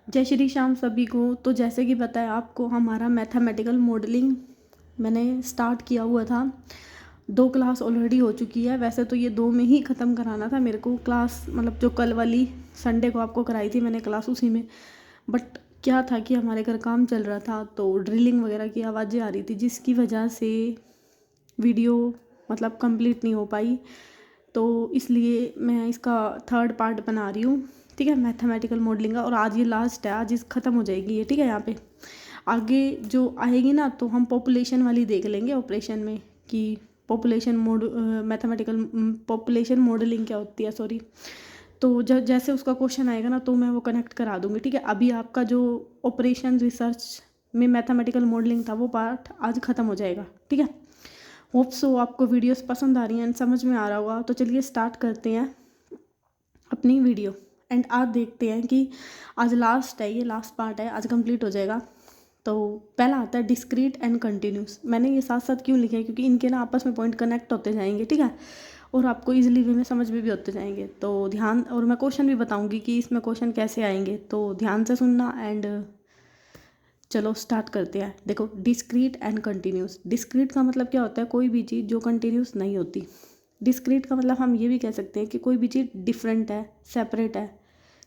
जय श्री श्याम सभी को। तो जैसे कि पता है आपको, हमारा मैथमेटिकल मॉडलिंग मैंने स्टार्ट किया हुआ था। 2 क्लास ऑलरेडी हो चुकी है। वैसे तो ये 2 में ही ख़त्म कराना था मेरे को क्लास, मतलब जो कल वाली संडे को आपको कराई थी मैंने क्लास, उसी में। बट क्या था कि हमारे घर काम चल रहा था तो ड्रिलिंग वगैरह की आवाज़ें आ रही थी, जिसकी वजह से वीडियो मतलब कंप्लीट नहीं हो पाई। तो इसलिए मैं इसका 3rd पार्ट बना रही हूँ, ठीक है, मैथमेटिकल मॉडलिंग का। और आज ये लास्ट है, आज इस ख़त्म हो जाएगी ये, ठीक है। यहाँ पे आगे जो आएगी ना, तो हम पॉपुलेशन वाली देख लेंगे ऑपरेशन में कि पॉपुलेशन मैथमेटिकल पॉपुलेशन मॉडलिंग क्या होती है, सॉरी। तो जैसे उसका क्वेश्चन आएगा ना, तो मैं वो कनेक्ट करा दूँगी, ठीक है। अभी आपका जो ऑपरेशन रिसर्च में मैथमेटिकल मॉडलिंग था वो पार्ट आज ख़त्म हो जाएगा, ठीक है। होप सो आपको वीडियोस पसंद आ रही हैं एंड समझ में आ रहा होगा। तो चलिए स्टार्ट करते हैं अपनी वीडियो। एंड आज देखते हैं कि आज लास्ट है, ये लास्ट पार्ट है, आज कंप्लीट हो जाएगा। तो पहला आता है डिस्क्रीट एंड कंटिन्यूस। मैंने ये साथ साथ क्यों लिखे हैं, क्योंकि इनके ना आपस में पॉइंट कनेक्ट होते जाएंगे, ठीक है। और आपको इजीली वे में समझ में भी होते जाएंगे। तो ध्यान, और मैं क्वेश्चन भी बताऊंगी कि इसमें क्वेश्चन कैसे आएंगे, तो ध्यान से सुनना। एंड चलो स्टार्ट करते हैं। देखो, डिस्क्रीट एंड कंटिन्यूस। डिस्क्रीट का मतलब क्या होता है, कोई भी चीज़ जो कंटिन्यूस नहीं होती। डिस्क्रीट का मतलब हम ये भी कह सकते हैं कि कोई भी चीज़ डिफरेंट है, सेपरेट है,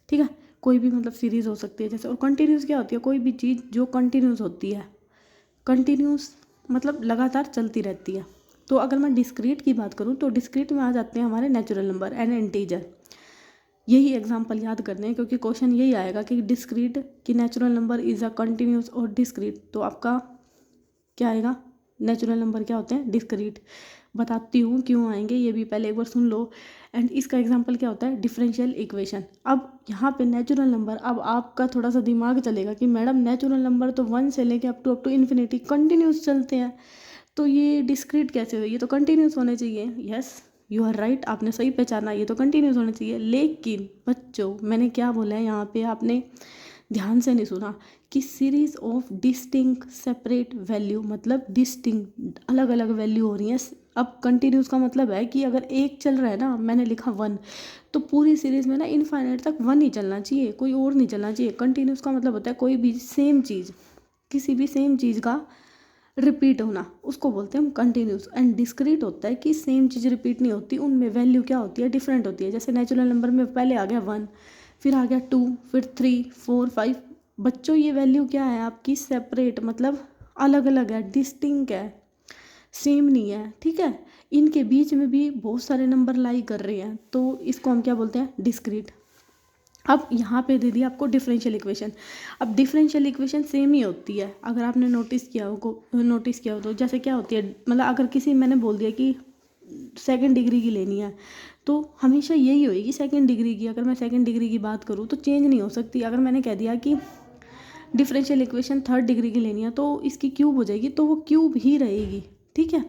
ठीक है। कोई भी मतलब सीरीज़ हो सकती है जैसे। और कंटिन्यूस क्या होती है, कोई भी चीज़ जो कंटिन्यूस होती है। कंटिन्यूस मतलब लगातार चलती रहती है। तो अगर मैं डिस्क्रीट की बात करूँ तो डिस्क्रीट में आ जाते हैं हमारे नेचुरल नंबर एंड इंटीजर। यही एग्जाम्पल याद करने हैं, क्योंकि क्वेश्चन यही आएगा कि डिस्क्रीट कि natural number is a continuous और डिस्क्रीट। तो आपका क्या आएगा, नेचुरल नंबर क्या होते हैं, डिस्क्रीट। बताती हूँ क्यों आएंगे, ये भी पहले एक बार सुन लो। एंड इसका एग्जांपल क्या होता है, डिफरेंशियल इक्वेशन। अब यहाँ पे नेचुरल नंबर, अब आपका थोड़ा सा दिमाग चलेगा कि मैडम नेचुरल नंबर तो 1 से लेके अप टू इन्फिनिटी कंटिन्यूस चलते हैं, तो ये डिस्क्रीट कैसे हुए, ये तो कंटिन्यूस होने चाहिए। यस, यू आर राइट, आपने सही पहचाना, ये तो कंटिन्यूस होने चाहिए। लेकिन बच्चों, मैंने क्या बोला है यहाँ पे, आपने ध्यान से नहीं सुना कि series of distinct separate value, मतलब डिस्टिंक्ट अलग अलग वैल्यू हो रही है। अब कंटिन्यूस का मतलब है कि अगर एक चल रहा है ना, मैंने लिखा 1, तो पूरी सीरीज में ना इनफाइनाइट तक 1 ही चलना चाहिए, कोई और नहीं चलना चाहिए। कंटिन्यूस का मतलब होता है कोई भी सेम चीज़, किसी भी सेम चीज़ का रिपीट होना, उसको बोलते हैं हम कंटिन्यूस। एंड डिस्क्रीट होता है कि सेम चीज़ रिपीट नहीं होती, उनमें वैल्यू क्या होती है, डिफरेंट होती है। जैसे नेचुरल नंबर में पहले आ गया 1, फिर आ गया 2, फिर 3, 4, 5। बच्चों ये वैल्यू क्या है आपकी, सेपरेट, मतलब अलग अलग है, डिस्टिंक्ट है, सेम नहीं है, ठीक है। इनके बीच में भी बहुत सारे नंबर लाई कर रहे हैं, तो इसको हम क्या बोलते हैं, डिस्क्रीट। अब यहाँ पे दे दिया आपको डिफरेंशियल इक्वेशन। अब डिफरेंशियल इक्वेशन सेम ही होती है, अगर आपने नोटिस किया हो तो। जैसे क्या होती है, मतलब अगर किसी, मैंने बोल दिया कि 2nd डिग्री की लेनी है, तो हमेशा यही होएगी 2nd डिग्री की। अगर मैं 2nd डिग्री की बात करूँ तो चेंज नहीं हो सकती। अगर मैंने कह दिया कि डिफरेंशियल इक्वेशन 3rd डिग्री की लेनी है, तो इसकी क्यूब हो जाएगी, तो वो क्यूब ही रहेगी, ठीक है।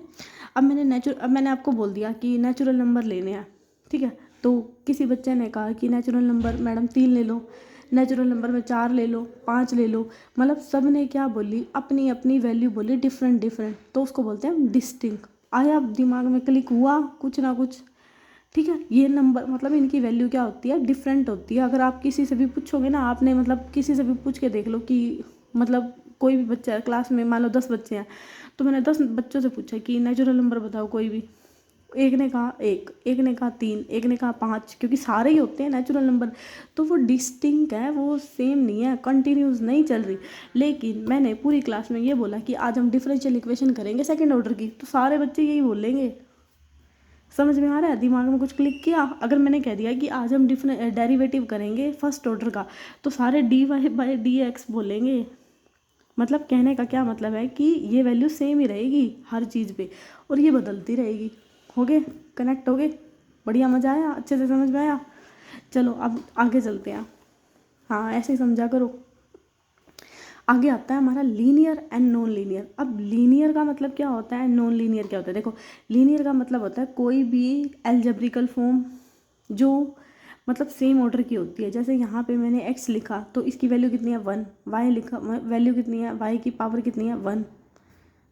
अब मैंने आपको बोल दिया कि नेचुरल नंबर लेने हैं, ठीक है। तो किसी बच्चे ने कहा कि नेचुरल नंबर मैडम 3 ले लो, नेचुरल नंबर में 4 ले लो, 5 ले लो, मतलब सब ने क्या बोली, अपनी अपनी वैल्यू बोली, डिफरेंट डिफरेंट। तो उसको बोलते हैं डिस्टिंक्ट। आया दिमाग में, क्लिक हुआ कुछ ना कुछ, ठीक है। ये नंबर मतलब इनकी वैल्यू क्या होती है, डिफरेंट होती है। अगर आप किसी से भी पूछोगे ना, आपने मतलब किसी से भी पूछ के देख लो कि मतलब कोई भी बच्चा है क्लास में, मान लो 10 बच्चे हैं, तो मैंने 10 बच्चों से पूछा कि नेचुरल नंबर बताओ कोई भी। एक ने कहा 1, एक ने कहा 3, एक ने कहा 5, क्योंकि सारे ही होते हैं नेचुरल नंबर। तो वो डिस्टिंक्ट है, वो सेम नहीं है, कंटिन्यूस नहीं चल रही। लेकिन मैंने पूरी क्लास में ये बोला कि आज हम डिफरेंशियल इक्वेशन करेंगे 2nd ऑर्डर की, तो सारे बच्चे यही बोलेंगे। समझ में आ रहा है, दिमाग में कुछ क्लिक किया। अगर मैंने कह दिया कि आज हम डिफरेंट डेरिवेटिव करेंगे 1st ऑर्डर का, तो सारे dy/dx बोलेंगे। मतलब कहने का क्या मतलब है कि ये वैल्यू सेम ही रहेगी हर चीज़ पे, और ये बदलती रहेगी। हो गए, कनेक्ट हो गए, बढ़िया, मज़ा आया, अच्छे से समझ में आया। चलो अब आगे चलते हैं। हाँ, ऐसे ही समझा करो। आगे आता है हमारा लीनियर एंड नॉन लीनियर। अब लीनियर का मतलब क्या होता है, नॉन लीनियर क्या होता है। देखो, लीनियर का मतलब होता है कोई भी एल्जेब्रिकल फॉर्म जो मतलब सेम ऑर्डर की होती है। जैसे यहाँ पे मैंने x लिखा, तो इसकी वैल्यू कितनी है 1, y लिखा, वैल्यू कितनी है, y की पावर कितनी है 1,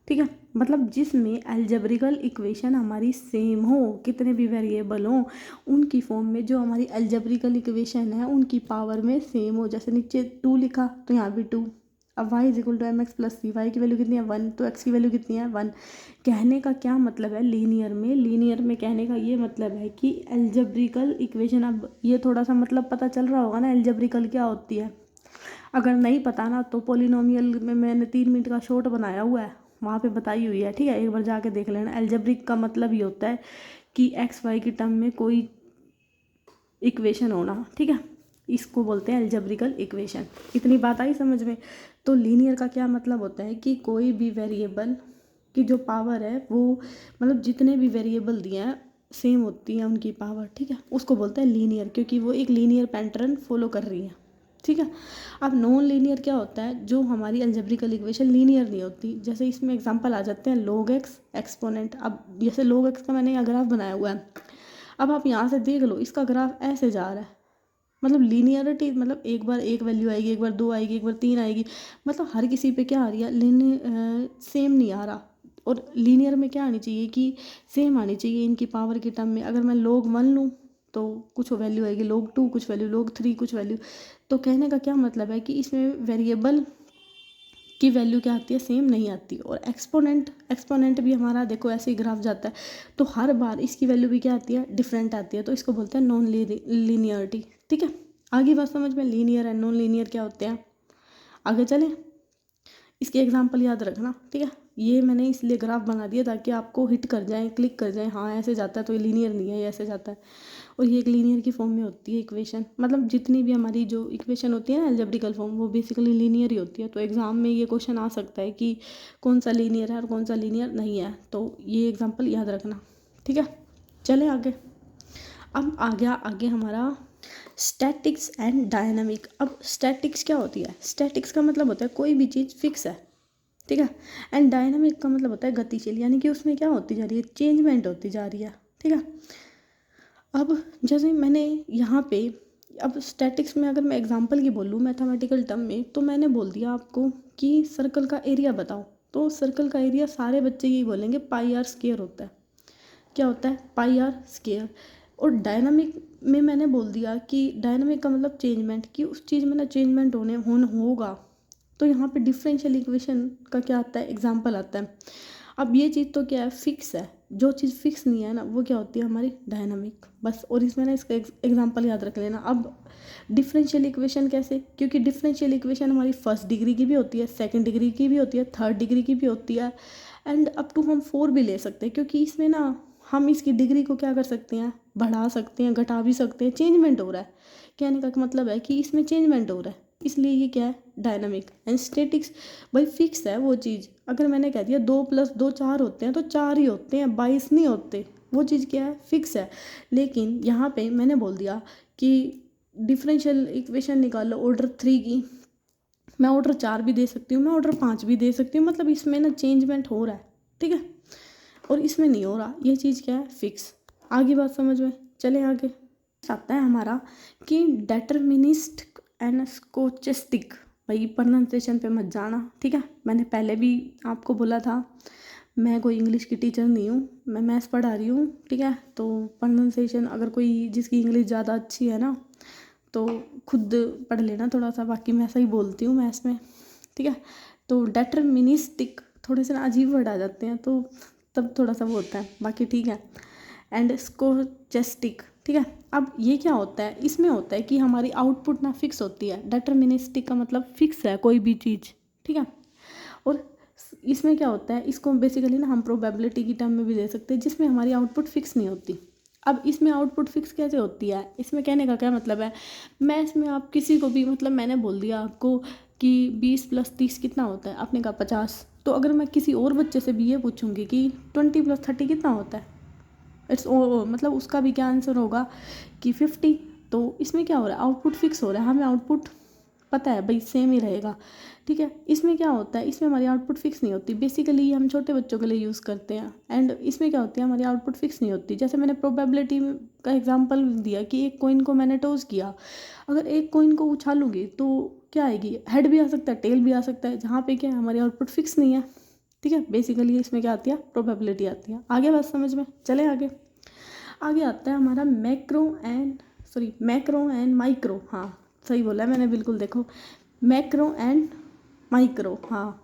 ठीक है, मतलब जिसमें अलजेब्रिकल इक्वेशन हमारी सेम हो, कितने भी वेरिएबल हों उनकी फॉर्म में जो हमारी अलजेब्रिकल इक्वेशन है उनकी पावर में सेम हो। जैसे नीचे 2 लिखा तो यहाँ भी 2। अब y is equal to M X plus C, Y की वैल्यू कितनी है 1, तो x की वैल्यू कितनी है 1। कहने का क्या मतलब है लीनियर में कहने का ये मतलब है कि अलजेब्रिकल इक्वेशन, अब ये थोड़ा सा मतलब पता चल रहा होगा ना अलजेब्रिकल क्या होती है। अगर नहीं पता ना तो पोलिनोमियल में मैंने 3 मिनट का शॉर्ट बनाया हुआ है, वहाँ पे बताई हुई है, ठीक है, एक बार जाके देख लेना। अलजेब्रिक का मतलब ये होता है कि एक्स वाई की टर्म में कोई इक्वेशन होना, ठीक है, इसको बोलते हैं अलजेब्रिकल इक्वेशन। इतनी बात आई समझ में। तो लीनियर का क्या मतलब होता है कि कोई भी वेरिएबल की जो पावर है वो, मतलब जितने भी वेरिएबल दिए हैं सेम होती है उनकी पावर, ठीक है, उसको बोलते हैं लीनियर, क्योंकि वो एक लीनियर पैटर्न फॉलो कर रही है, ठीक है। अब नॉन लीनियर क्या होता है, जो हमारी अलजेब्रिकल इक्वेशन लीनियर नहीं होती। जैसे इसमें एग्जांपल आ जाते हैं log x एक्सपोनेंट। अब जैसे log x का मैंने यहाँ ग्राफ बनाया हुआ है, अब आप यहाँ से देख लो इसका ग्राफ ऐसे जा रहा है, मतलब लीनियरिटी, मतलब एक बार एक वैल्यू आएगी, एक बार 2 आएगी, एक बार 3 आएगी, मतलब हर किसी पे क्या आ रही है सेम नहीं आ रहा। और लीनियर में क्या आनी चाहिए कि सेम आनी चाहिए इनकी पावर की टर्म में। अगर मैं log 1 लूँ तो कुछ वैल्यू आएगी, log 2 कुछ वैल्यू, log 3 कुछ वैल्यू। तो कहने का क्या मतलब है कि इसमें वेरिएबल की वैल्यू क्या आती है, सेम नहीं आती। और एक्सपोनेंट भी हमारा देखो ऐसे ही ग्राफ जाता है, तो हर बार इसकी वैल्यू भी क्या आती है, डिफरेंट आती है, तो इसको बोलते हैं नॉन लीनियरिटी, ठीक है। आगे बात समझ में, लीनियर एंड नॉन लीनियर क्या होते हैं, आगे चलें। इसके एग्जाम्पल याद रखना, ठीक है। ये मैंने इसलिए ग्राफ बना दिया ताकि आपको हिट कर जाए, क्लिक कर जाए, हाँ ऐसे जाता है तो ये लीनियर नहीं है, ये ऐसे जाता है। और ये एक लीनियर की फॉर्म में होती है इक्वेशन, मतलब जितनी भी हमारी जो इक्वेशन होती है ना अलजेब्रिकल फॉर्म, वो बेसिकली लीनियर ही होती है। तो एग्जाम में ये क्वेश्चन आ सकता है कि कौन सा लीनियर है और कौन सा लीनियर नहीं है, तो ये एग्जाम्पल याद रखना, ठीक है। चले आगे। अब आ गया आगे हमारा स्टैटिक्स एंड डायनामिक। अब स्टैटिक्स क्या होती है, स्टैटिक्स का मतलब होता है कोई भी चीज़ फिक्स है, ठीक है। एंड डायनामिक का मतलब होता है गतिशील, यानी कि उसमें क्या होती जा रही है, चेंजमेंट होती जा रही है, ठीक है। अब जैसे मैंने यहाँ पे, अब स्टैटिक्स में अगर मैं एग्जांपल की बोलूँ मैथमेटिकल टर्म में, तो मैंने बोल दिया आपको कि सर्कल का एरिया बताओ, तो सर्कल का एरिया सारे बच्चे यही बोलेंगे पाई आर स्क्वायर होता है। क्या होता है, पाई आर स्क्वायर। और डायनामिक में मैंने बोल दिया कि डायनामिक का मतलब चेंजमेंट, कि उस चीज़ में ना चेंजमेंट होगा। तो यहाँ पे डिफरेंशियल इक्वेशन का क्या आता है, एग्जाम्पल आता है। अब ये चीज़ तो क्या है, फिक्स है, जो चीज़ फिक्स नहीं है ना वो क्या होती है हमारी डायनामिक, बस। और इसमें ना इसका एग्जांपल याद रख लेना। अब डिफरेंशियल इक्वेशन कैसे, क्योंकि डिफरेंशियल इक्वेशन हमारी फर्स्ट डिग्री की भी होती है, सेकंड डिग्री की भी होती है, थर्ड डिग्री की भी होती है, एंड अप टू हम 4 भी ले सकते हैं, क्योंकि इसमें ना हम इसकी डिग्री को क्या कर सकते हैं, बढ़ा सकते हैं, घटा भी सकते हैं, चेंजमेंट हो रहा है। कहने का मतलब है कि इसमें चेंजमेंट हो रहा है, इसलिए ये क्या है डायनामिक। एंड स्टैटिक्स भाई फिक्स है वो चीज़। अगर मैंने कह दिया 2 + 2 4 होते हैं तो 4 ही होते हैं, 22 नहीं होते, वो चीज़ क्या है, फिक्स है। लेकिन यहाँ पे मैंने बोल दिया कि डिफरेंशियल इक्वेशन निकालो ऑर्डर 3 की, मैं ऑर्डर 4 भी दे सकती हूँ, मैं ऑर्डर 5 भी दे सकती हूँ, मतलब इसमें ना चेंजमेंट हो रहा है, ठीक है, और इसमें नहीं हो रहा, ये चीज़ क्या है, फिक्स। आगे बात समझ में, चले आगे। आता है हमारा कि डेटर्मिनिस्ट एंड स्कोचस्टिक। भाई प्रोनाउंसिएशन पे मत जाना, ठीक है, मैंने पहले भी आपको बोला था मैं कोई इंग्लिश की टीचर नहीं हूँ, मैं मैथ्स पढ़ा रही हूँ, ठीक है। तो प्रोनाउंसिएशन अगर कोई जिसकी इंग्लिश ज़्यादा अच्छी है ना तो खुद पढ़ लेना थोड़ा सा, बाकी मैं ऐसा ही बोलती हूँ मैथ्स में, ठीक है। तो डेटर्मिनिस्टिक थोड़े से ना अजीब वर्ड आ जाते हैं, तो तब थोड़ा सा वो होता है, बाकी ठीक है। एंड स्कोचेस्टिक, ठीक है। अब ये क्या होता है, इसमें होता है कि हमारी आउटपुट ना फिक्स होती है। डिटर्मिनिस्टिक का मतलब फिक्स है कोई भी चीज़, ठीक है। और इसमें क्या होता है, इसको बेसिकली ना हम प्रोबेबिलिटी की टर्म में भी दे सकते हैं, जिसमें हमारी आउटपुट फिक्स नहीं होती। अब इसमें आउटपुट फिक्स कैसे होती है, इसमें कहने का क्या मतलब है, मैं इसमें आप किसी को भी, मतलब मैंने बोल दिया आपको कि 20 + 30 कितना होता है, आपने कहा 50, तो अगर मैं किसी और बच्चे से भी ये पूछूंगी कि 20 + 30 कितना होता है, इट्स मतलब उसका भी क्या आंसर होगा कि 50। तो इसमें क्या हो रहा है, आउटपुट फिक्स हो रहा है, हमें आउटपुट पता है भाई सेम ही रहेगा, ठीक है। इसमें क्या होता है, इसमें हमारी आउटपुट फिक्स नहीं होती, बेसिकली हम छोटे बच्चों के लिए यूज़ करते हैं। एंड इसमें क्या होती है, हमारी आउटपुट फिक्स नहीं होती। जैसे मैंने प्रोबेबिलिटी का एग्जांपल दिया कि एक कॉइन को मैंने टॉस किया, अगर एक कॉइन को उछालूंगी तो क्या आएगी, हेड भी आ सकता है, टेल भी आ सकता है, जहाँ पे क्या है हमारी आउटपुट फिक्स नहीं है, ठीक है। बेसिकली इसमें क्या आती है, प्रोबेबिलिटी आती है। आगे बात समझ में, चले आगे। आगे आता है हमारा मैक्रो एंड माइक्रो। हाँ सही बोला है मैंने, बिल्कुल देखो, मैक्रो एंड माइक्रो। हाँ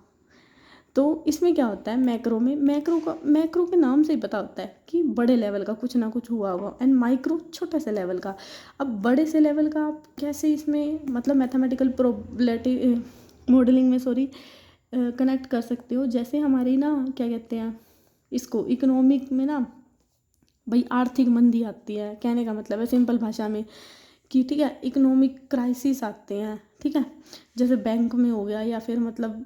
तो इसमें क्या होता है, मैक्रो के नाम से ही पता होता है कि बड़े लेवल का कुछ ना कुछ हुआ होगा, एंड माइक्रो छोटे से लेवल का। अब बड़े से लेवल का आप कैसे इसमें मतलब मैथमेटिकल प्रोबेबिलिटी मॉडलिंग में कनेक्ट कर सकते हो। जैसे हमारी ना क्या कहते हैं इसको, इकोनॉमिक में ना भाई आर्थिक मंदी आती है, कहने का मतलब है सिंपल भाषा में कि ठीक है, इकोनॉमिक क्राइसिस आते हैं, ठीक है, जैसे बैंक में हो गया, या फिर मतलब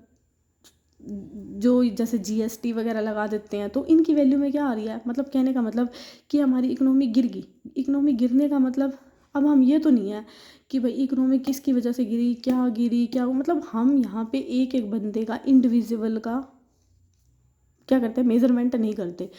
जो जैसे जीएसटी वगैरह लगा देते हैं, तो इनकी वैल्यू में क्या आ रही है, मतलब कहने का मतलब कि हमारी इकोनॉमी गिर गई। इकोनॉमी गिरने का मतलब अब हम ये तो नहीं है कि भाई इकोनॉमी किसकी वजह से गिरी क्या, मतलब हम यहाँ पे एक एक बंदे का इंडिविजुअल का क्या करते हैं, मेजरमेंट नहीं करते।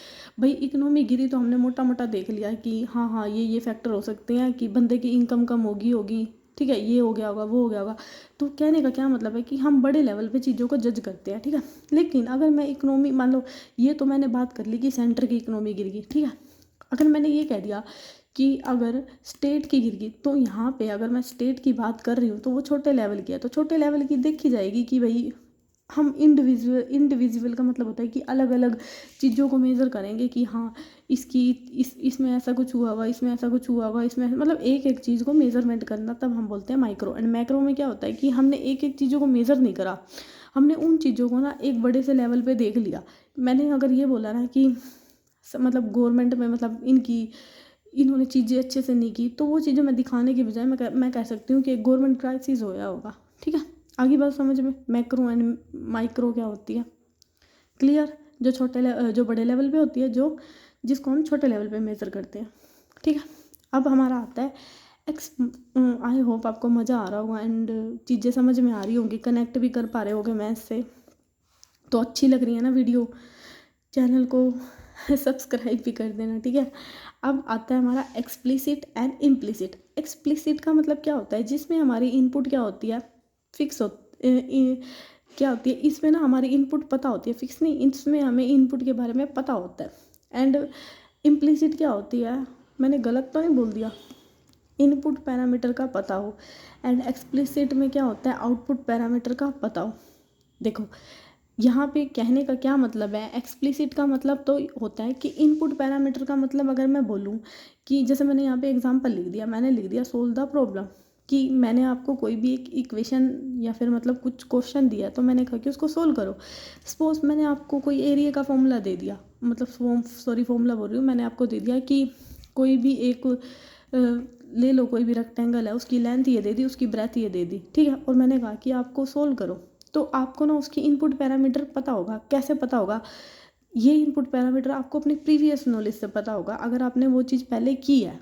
भाई इकोनॉमी गिरी तो हमने मोटा मोटा देख लिया कि हाँ हाँ ये फैक्टर हो सकते हैं कि बंदे की इनकम कम होगी, ठीक है, ये हो गया होगा, वो हो गया होगा। तो कहने का क्या मतलब है कि हम बड़े लेवल पे चीज़ों को जज करते हैं, ठीक है। लेकिन अगर मैं इकोनॉमी मान लो, ये तो मैंने बात कर ली कि सेंटर की इकोनॉमी गिर गई, ठीक है। अगर मैंने ये कह दिया कि अगर स्टेट की गिर गई, तो यहाँ पे अगर मैं स्टेट की बात कर रही हूँ तो वो छोटे लेवल की है, तो छोटे लेवल की देखी जाएगी कि भाई हम इंडिविजुअल का मतलब होता है कि अलग अलग चीज़ों को मेज़र करेंगे कि हाँ इसमें ऐसा कुछ हुआ हुआ, इसमें ऐसा कुछ हुआ हुआ, इसमें मतलब एक एक चीज़ को मेज़रमेंट करना, तब हम बोलते हैं माइक्रो। एंड मैक्रो में क्या होता है कि हमने एक एक चीज़ों को मेज़र नहीं करा, हमने उन चीज़ों को ना एक बड़े से लेवल पे देख लिया। मैंने अगर ये बोला ना कि मतलब गवर्नमेंट में मतलब इन्होंने चीज़ें अच्छे से नहीं की, तो वो चीज़ें मैं दिखाने की बजाय मैं कह सकती हूँ कि एक गवर्नमेंट क्राइसिस होया होगा, ठीक है। आगे बात समझ में, मैक्रो एंड माइक्रो क्या होती है, क्लियर। जो बड़े लेवल पे होती है, जिसको हम छोटे लेवल पे मेज़र करते हैं, ठीक है। अब हमारा आता है आई होप आपको मज़ा आ रहा होगा एंड चीज़ें समझ में आ रही होंगी, कनेक्ट भी कर पा रहे होगे मैथ से, तो अच्छी लग रही है ना वीडियो, चैनल को सब्सक्राइब भी कर देना, ठीक है। अब आता है हमारा एक्सप्लिसिट एंड इम्प्लिसिट। एक्सप्लिसिट का मतलब क्या होता है, जिसमें हमारी इनपुट क्या होती है, फिक्स क्या होती है, इसमें ना हमारी इनपुट पता होती है, फिक्स नहीं, इसमें हमें इनपुट के बारे में पता होता है। एंड इम्प्लिसिट क्या होती है, मैंने गलत तो नहीं बोल दिया, इनपुट पैरामीटर का पता हो। एंड एक्सप्लिसिट में क्या होता है, आउटपुट पैरामीटर का पता हो। देखो यहाँ पे कहने का क्या मतलब है, एक्सप्लिसिट का मतलब तो होता है कि इनपुट पैरामीटर का मतलब, अगर मैं बोलूँ कि जैसे मैंने यहाँ पे एग्जांपल लिख दिया, मैंने लिख दिया सोल्व द प्रॉब्लम, कि मैंने आपको कोई भी एक इक्वेशन या फिर मतलब कुछ क्वेश्चन दिया, तो मैंने कहा कि उसको सोल्व करो। सपोज मैंने आपको कोई एरिया का फॉर्मूला दे दिया, मतलब फॉर्मूला बोल रही हूँ, मैंने आपको दे दिया कि कोई भी एक ले लो, कोई भी रेक्टेंगल है, उसकी लेंथ ये दे दी, उसकी ब्रेथ ये दे दी, ठीक है, और मैंने कहा कि आपको सोल्व करो। तो आपको ना उसकी इनपुट पैरामीटर पता होगा। कैसे पता होगा, ये इनपुट पैरामीटर आपको अपनी प्रीवियस नॉलेज से पता होगा, अगर आपने वो चीज़ पहले की है,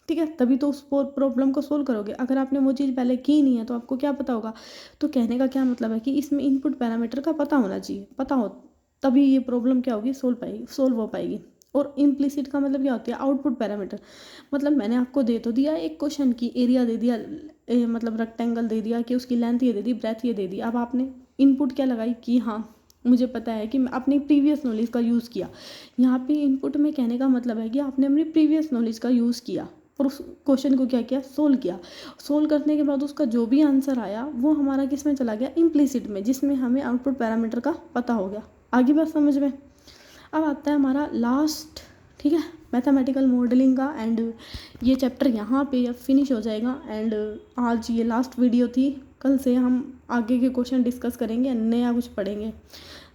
ठीक है, तभी तो उस प्रॉब्लम को सोल्व करोगे। अगर आपने वो चीज़ पहले की नहीं है तो आपको क्या पता होगा। तो कहने का क्या मतलब है कि इसमें इनपुट पैरामीटर का पता होना चाहिए, पता हो तभी ये प्रॉब्लम क्या होगी, सोल्व हो पाएगी। और इम्प्लिसिट का मतलब क्या होती है, आउटपुट पैरामीटर, मतलब मैंने आपको दे तो दिया एक क्वेश्चन की, एरिया दे दिया, मतलब रेक्टेंगल दे दिया कि उसकी लेंथ ये दे दी, ब्रेथ ये दे दी। अब आपने इनपुट क्या लगाई कि हाँ मुझे पता है कि मैं अपनी प्रीवियस नॉलेज का यूज़ किया। यहाँ पे इनपुट में कहने का मतलब है कि आपने अपनी प्रीवियस नॉलेज का यूज़ किया और उस क्वेश्चन को क्या किया, सोल्व किया। सोल्व करने के बाद उसका जो भी आंसर आया वो हमारा किस में चला गया, इम्प्लिसिट में, जिसमें हमें आउटपुट पैरामीटर का पता हो गया। आगे बात समझ में। अब आता है हमारा लास्ट, ठीक है, मैथमेटिकल मॉडलिंग का, एंड ये चैप्टर यहाँ पे अब फिनिश हो जाएगा। एंड आज ये लास्ट वीडियो थी, कल से हम आगे के क्वेश्चन डिस्कस करेंगे, नया कुछ पढ़ेंगे।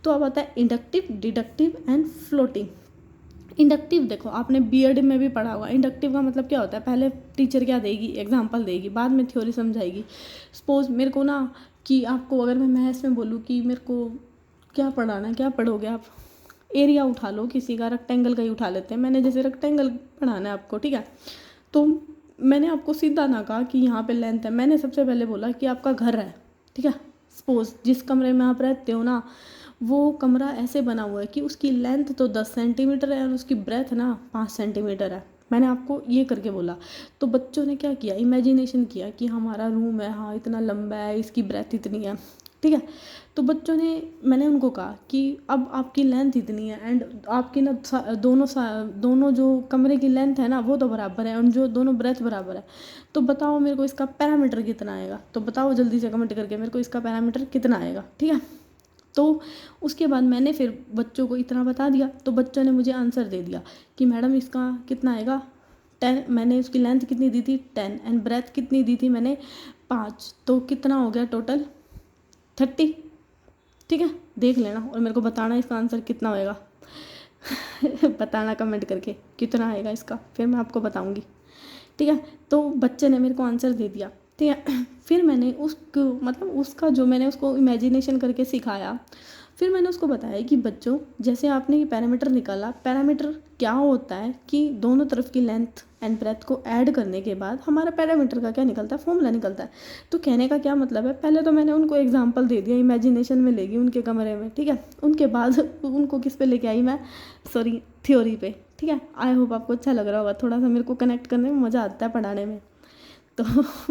तो अब आता है inductive, deductive and floating. Inductive देखो आपने बीएड में भी पढ़ा हुआ। इंडक्टिव का मतलब क्या होता है, पहले टीचर क्या देगी, एग्जांपल देगी, बाद में थ्योरी समझाएगी। सपोज मेरे को ना कि आपको अगर मैं मैथ्स में बोलूँ कि मेरे को क्या पढ़ाना है, क्या पढ़ोगे आप, एरिया उठा लो किसी का, रेक्टेंगल का ही उठा लेते हैं, मैंने जैसे रेक्टेंगल पढ़ाना है आपको, ठीक है। तो मैंने आपको सीधा ना कहा कि यहाँ पे लेंथ है, मैंने सबसे पहले बोला कि आपका घर है, ठीक है। सपोज जिस कमरे में आप रहते हो ना, वो कमरा ऐसे बना हुआ है कि उसकी लेंथ तो 10 सेंटीमीटर है और उसकी ब्रेथ ना 5 सेंटीमीटर है। मैंने आपको ये करके बोला, तो बच्चों ने क्या किया, इमेजिनेशन किया कि हमारा रूम है, हाँ इतना लंबा है, इसकी ब्रेथ इतनी है, ठीक है। तो बच्चों ने, मैंने उनको कहा कि अब आपकी लेंथ इतनी है एंड आपकी ना दोनों जो कमरे की लेंथ है ना वो तो बराबर है और जो दोनों ब्रेथ बराबर है, तो बताओ मेरे को इसका पैरामीटर कितना आएगा, तो बताओ जल्दी से कमेंट करके मेरे को इसका पैरामीटर कितना आएगा, ठीक है। तो उसके बाद मैंने फिर बच्चों को इतना बता दिया, तो बच्चों ने मुझे आंसर दे दिया कि मैडम इसका कितना आएगा 10, मैंने उसकी लेंथ कितनी दी थी 10 एंड ब्रेथ कितनी दी थी मैंने 5, तो कितना हो गया टोटल 30, ठीक है। देख लेना और मेरे को बताना इसका आंसर कितना होएगा बताना कमेंट करके कितना आएगा इसका, फिर मैं आपको बताऊंगी, ठीक है। तो बच्चे ने मेरे को आंसर दे दिया, ठीक है। फिर मैंने उसको मतलब उसका जो मैंने उसको इमेजिनेशन करके सिखाया, फिर मैंने उसको बताया कि बच्चों जैसे आपने ये पैरामीटर निकाला, पैरामीटर क्या होता है कि दोनों तरफ की लेंथ एंड ब्रेथ को ऐड करने के बाद हमारा पैरामीटर का क्या निकलता है, फॉर्मूला निकलता है। तो कहने का क्या मतलब है, पहले तो मैंने उनको एग्जांपल दे दिया, इमेजिनेशन में ले गई उनके कमरे में, ठीक है। उनके बाद उनको किस पे लेके आई मैं, सॉरी थ्योरी पे, ठीक है। आई होप आपको अच्छा लग रहा होगा, थोड़ा सा मेरे को कनेक्ट करने में मज़ा आता है पढ़ाने में, तो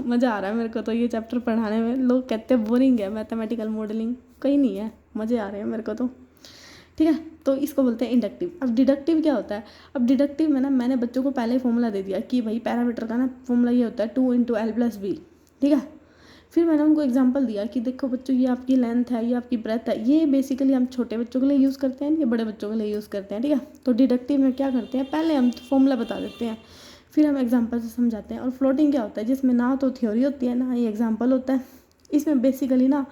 मज़ा आ रहा है मेरे को तो ये चैप्टर पढ़ाने में। लोग कहते हैं बोरिंग है मैथमेटिकल मॉडलिंग, कहीं नहीं है, मज़े आ रहे हैं मेरे को तो, ठीक है। तो इसको बोलते हैं इंडक्टिव। अब डिडक्टिव क्या होता है, अब डिडक्टिव में ना मैंने बच्चों को पहले ही फॉर्मूला दे दिया कि भाई पैरामीटर का ना फॉर्मूला ये होता है 2 × L+B, ठीक है। फिर मैंने उनको एग्जांपल दिया कि देखो बच्चों ये आपकी लेंथ है, ये आपकी ब्रेथ है, ये बेसिकली हम छोटे बच्चों के लिए यूज़ करते हैं, ये बड़े बच्चों के लिए यूज़ करते हैं, ठीक है। तो डिडक्टिव में क्या करते हैं, पहले हम फॉर्मूला बता देते हैं, फिर हम एग्जांपल से समझाते हैं। और फ्लोटिंग क्या होता है, जिसमें ना तो थ्योरी होती है ना ही एग्जांपल होता है। इसमें बेसिकली ना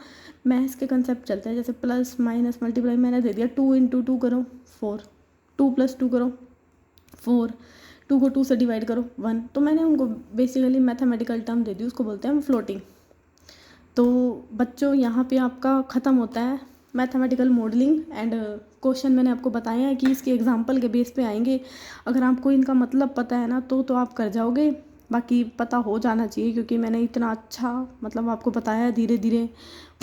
मैथ्स के कंसेप्ट चलते हैं, जैसे प्लस माइनस मल्टीप्लाई मैंने दे दिया 2 × 2 करो 4, 2 + 2 करो 4, 2 को 2 से डिवाइड करो 1, तो मैंने उनको बेसिकली मैथमेटिकल टर्म दे दी, उसको बोलते हैं हम फ्लोटिंग। तो बच्चों यहाँ पे आपका ख़त्म होता है मैथमेटिकल मॉडलिंग एंड क्वेश्चन मैंने आपको बताया है कि इसके एग्जांपल के बेस पे आएंगे। अगर आपको इनका मतलब पता है ना तो आप कर जाओगे, बाकी पता हो जाना चाहिए क्योंकि मैंने इतना अच्छा मतलब आपको बताया है धीरे धीरे।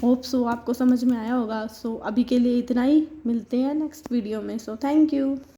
होप सो आपको समझ में आया होगा। सो अभी के लिए इतना ही, मिलते हैं नेक्स्ट वीडियो में। So thank you.